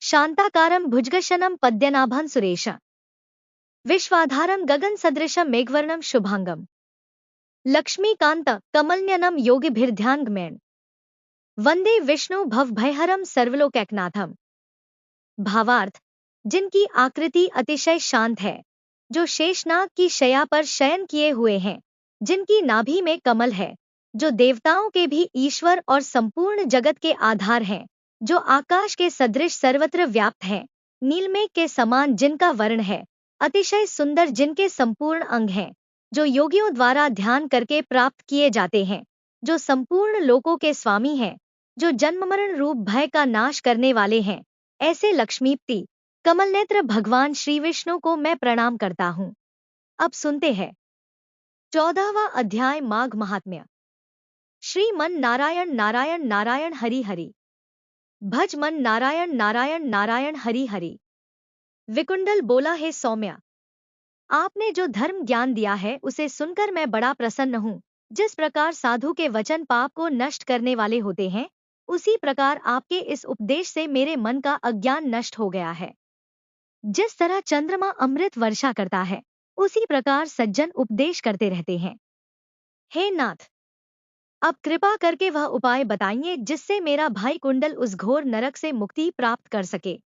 शांताकारं भुजगशयनं पद्मनाभं सुरेश विश्वाधारं गगनसदृशं मेघवर्णं शुभांगं लक्ष्मीकांत कमलनयनं योगिभिर्ध्यानगम्यं वंदे विष्णु भवभयहरं सर्वलोकैकनाथम। भावार्थ, जिनकी आकृति अतिशय शांत है, जो शेषनाग की शैया पर शयन किए हुए हैं, जिनकी नाभि में कमल है, जो देवताओं के भी ईश्वर और संपूर्ण जगत के आधार हैं, जो आकाश के सदृश सर्वत्र व्याप्त हैं, नीलमेघ के समान जिनका वर्ण है, अतिशय सुंदर जिनके संपूर्ण अंग हैं, जो योगियों द्वारा ध्यान करके प्राप्त किए जाते हैं, जो संपूर्ण लोकों के स्वामी हैं, जो जन्म मरण रूप भय का नाश करने वाले हैं, ऐसे लक्ष्मीपति कमलनेत्र भगवान श्री विष्णु को मैं प्रणाम करता हूँ। अब सुनते हैं 14वां अध्याय माघ महात्म्य। श्रीमन नारायण नारायण नारायण हरि हरि, भज मन नारायण नारायण नारायण हरि हरि। विकुंडल बोला, हे सौम्या, आपने जो धर्म ज्ञान दिया है उसे सुनकर मैं बड़ा प्रसन्न हूँ। जिस प्रकार साधु के वचन पाप को नष्ट करने वाले होते हैं, उसी प्रकार आपके इस उपदेश से मेरे मन का अज्ञान नष्ट हो गया है। जिस तरह चंद्रमा अमृत वर्षा करता है, उसी प्रकार सज्जन उपदेश करते रहते हैं। हे नाथ, अब कृपा करके वह उपाय बताइए जिससे मेरा भाई कुंडल उस घोर नरक से मुक्ति प्राप्त कर सके।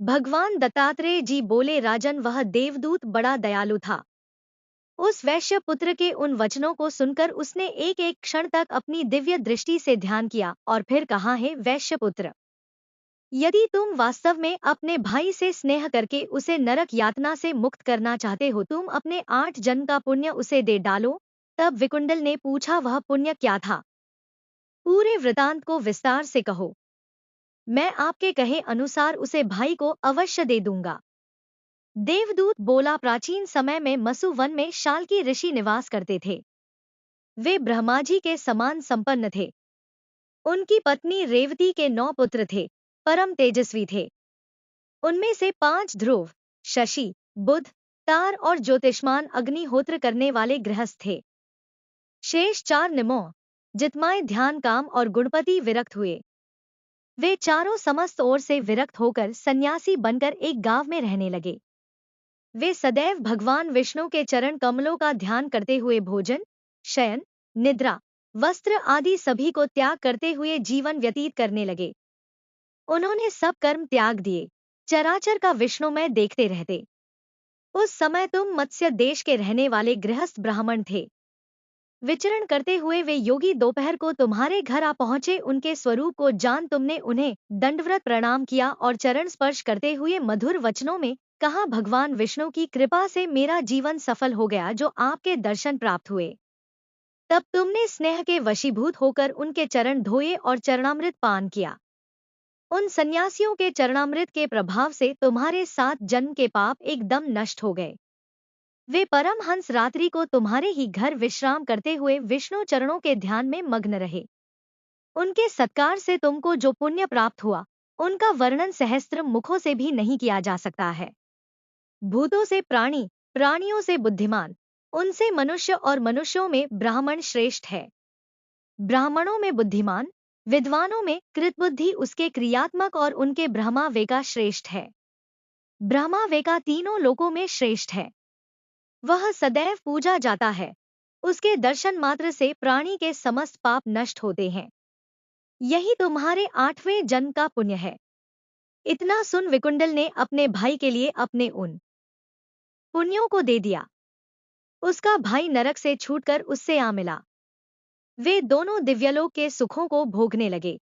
भगवान दत्तात्रेय जी बोले, राजन, वह देवदूत बड़ा दयालु था। उस वैश्य पुत्र के उन वचनों को सुनकर उसने एक एक क्षण तक अपनी दिव्य दृष्टि से ध्यान किया और फिर कहा, हे वैश्य पुत्र, यदि तुम वास्तव में अपने भाई से स्नेह करके उसे नरक यातना से मुक्त करना चाहते हो, तुम अपने 8 जन्म का पुण्य उसे दे डालो। तब विकुंडल ने पूछा, वह पुण्य क्या था? पूरे वृतांत को विस्तार से कहो। मैं आपके कहे अनुसार उसे भाई को अवश्य दे दूंगा। देवदूत बोला, प्राचीन समय में मसु वन में शाल्की ऋषि निवास करते थे। वे ब्रह्माजी के समान संपन्न थे। उनकी पत्नी रेवती के 9 पुत्र थे, परम तेजस्वी थे। उनमें से 5 ध्रुव, शशि, बुध, तार और ज्योतिष्मान अग्निहोत्र करने वाले गृहस्थ थे। शेष 4 निमोह, जितमाय, ध्यान, काम और गुणपति विरक्त हुए। वे चारों समस्त ओर से विरक्त होकर सन्यासी बनकर एक गांव में रहने लगे। वे सदैव भगवान विष्णु के चरण कमलों का ध्यान करते हुए भोजन, शयन, निद्रा, वस्त्र आदि सभी को त्याग करते हुए जीवन व्यतीत करने लगे। उन्होंने सब कर्म त्याग दिए, चराचर का विष्णुमय देखते रहते। उस समय तुम मत्स्य देश के रहने वाले गृहस्थ ब्राह्मण थे। विचरण करते हुए वे योगी दोपहर को तुम्हारे घर आ पहुंचे। उनके स्वरूप को जान तुमने उन्हें दंडवत प्रणाम किया और चरण स्पर्श करते हुए मधुर वचनों में कहा, भगवान विष्णु की कृपा से मेरा जीवन सफल हो गया जो आपके दर्शन प्राप्त हुए। तब तुमने स्नेह के वशीभूत होकर उनके चरण धोए और चरणामृत पान किया। उन सन्यासियों के चरणामृत के प्रभाव से तुम्हारे 7 जन्म के पाप एकदम नष्ट हो गए। वे परमहंस रात्रि को तुम्हारे ही घर विश्राम करते हुए विष्णु चरणों के ध्यान में मग्न रहे। उनके सत्कार से तुमको जो पुण्य प्राप्त हुआ, उनका वर्णन सहस्त्र मुखों से भी नहीं किया जा सकता है। भूतों से प्राणी, प्राणियों से बुद्धिमान, उनसे मनुष्य और मनुष्यों में ब्राह्मण श्रेष्ठ है। ब्राह्मणों में बुद्धिमान, विद्वानों में कृतबुद्धि उसके क्रियात्मक और उनके ब्रह्मावेका श्रेष्ठ है। ब्रह्मावेका तीनों लोकों में श्रेष्ठ है। वह सदैव पूजा जाता है। उसके दर्शन मात्र से प्राणी के समस्त पाप नष्ट होते हैं। यही तुम्हारे 8वें जन्म का पुण्य है। इतना सुन विकुंडल ने अपने भाई के लिए अपने उन पुण्यों को दे दिया। उसका भाई नरक से छूटकर उससे आ मिला। वे दोनों दिव्यलोक के सुखों को भोगने लगे।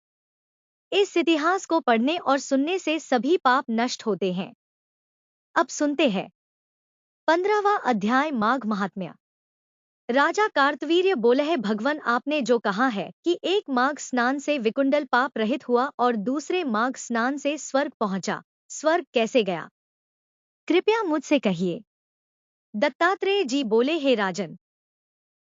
इस इतिहास को पढ़ने और सुनने से सभी पाप नष्ट होते हैं। अब सुनते हैं 15वां अध्याय माघ महात्म्य। राजा कार्तवीर्य बोले, है भगवान, आपने जो कहा है कि एक माघ स्नान से विकुंडल पाप रहित हुआ और दूसरे माघ स्नान से स्वर्ग पहुंचा, स्वर्ग कैसे गया? कृपया मुझसे कहिए। दत्तात्रेय जी बोले, हे राजन,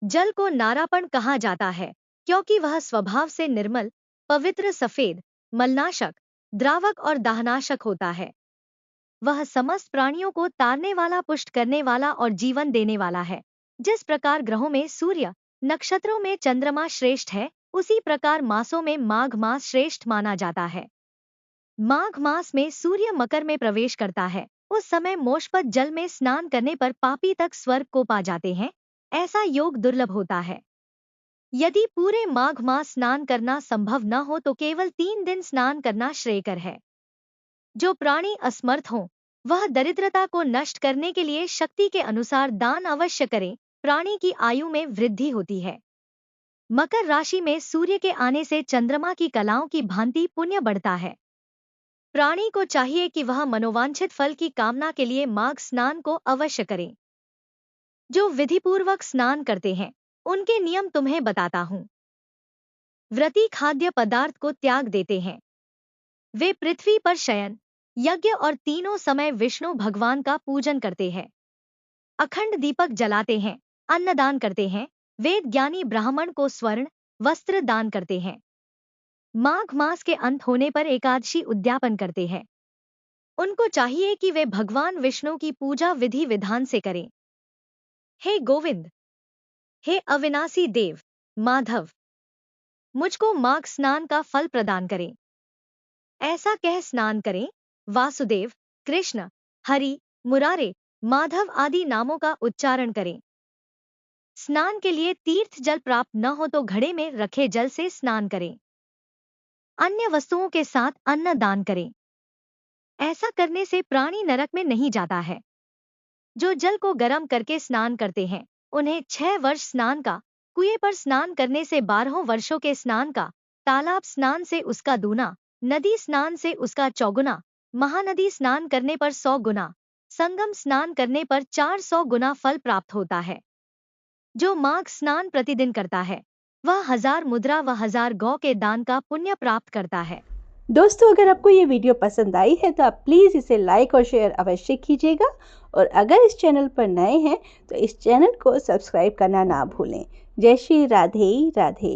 जल को नारापण कहा जाता है क्योंकि वह स्वभाव से निर्मल, पवित्र, सफेद, मलनाशक, द्रावक और दाहनाशक होता है। वह समस्त प्राणियों को तारने वाला, पुष्ट करने वाला और जीवन देने वाला है। जिस प्रकार ग्रहों में सूर्य, नक्षत्रों में चंद्रमा श्रेष्ठ है, उसी प्रकार मासों में माघ मास श्रेष्ठ माना जाता है। माघ मास में सूर्य मकर में प्रवेश करता है। उस समय मोक्षपद जल में स्नान करने पर पापी तक स्वर्ग को पा जाते हैं। ऐसा योग दुर्लभ होता है। यदि पूरे माघ मास स्नान करना संभव न हो तो केवल 3 दिन स्नान करना श्रेयकर है। जो प्राणी असमर्थ हो वह दरिद्रता को नष्ट करने के लिए शक्ति के अनुसार दान अवश्य करें। प्राणी की आयु में वृद्धि होती है। मकर राशि में सूर्य के आने से चंद्रमा की कलाओं की भांति पुण्य बढ़ता है। प्राणी को चाहिए कि वह मनोवांछित फल की कामना के लिए माघ स्नान को अवश्य करें। जो विधिपूर्वक स्नान करते हैं उनके नियम तुम्हें बताता हूं। व्रती खाद्य पदार्थ को त्याग देते हैं। वे पृथ्वी पर शयन, यज्ञ और तीनों समय विष्णु भगवान का पूजन करते हैं। अखंड दीपक जलाते हैं, अन्नदान करते हैं, वेद ज्ञानी ब्राह्मण को स्वर्ण वस्त्र दान करते हैं। माघ मास के अंत होने पर एकादशी उद्यापन करते हैं। उनको चाहिए कि वे भगवान विष्णु की पूजा विधि विधान से करें। हे गोविंद, हे अविनाशी देव माधव, मुझको माघ स्नान का फल प्रदान करें। ऐसा कह स्नान करें। वासुदेव, कृष्ण, हरि, मुरारे, माधव आदि नामों का उच्चारण करें। स्नान के लिए तीर्थ जल प्राप्त न हो तो घड़े में रखे जल से स्नान करें। अन्य वस्तुओं के साथ अन्न दान करें। ऐसा करने से प्राणी नरक में नहीं जाता है। जो जल को गर्म करके स्नान करते हैं उन्हें 6 वर्ष स्नान का, कुएं पर स्नान करने से 12 वर्षों के स्नान का, तालाब स्नान से उसका दूना, नदी स्नान से उसका चौगुना, महानदी स्नान करने पर 100 गुना, संगम स्नान करने पर 400 गुना फल प्राप्त होता है। जो माघ स्नान प्रतिदिन करता है वह 1000 मुद्रा व 1000 गौ के दान का पुण्य प्राप्त करता है। दोस्तों, अगर आपको ये वीडियो पसंद आई है तो आप प्लीज़ इसे लाइक और शेयर अवश्य कीजिएगा। और अगर इस चैनल पर नए हैं तो इस चैनल को सब्सक्राइब करना ना भूलें। जय श्री राधे राधे।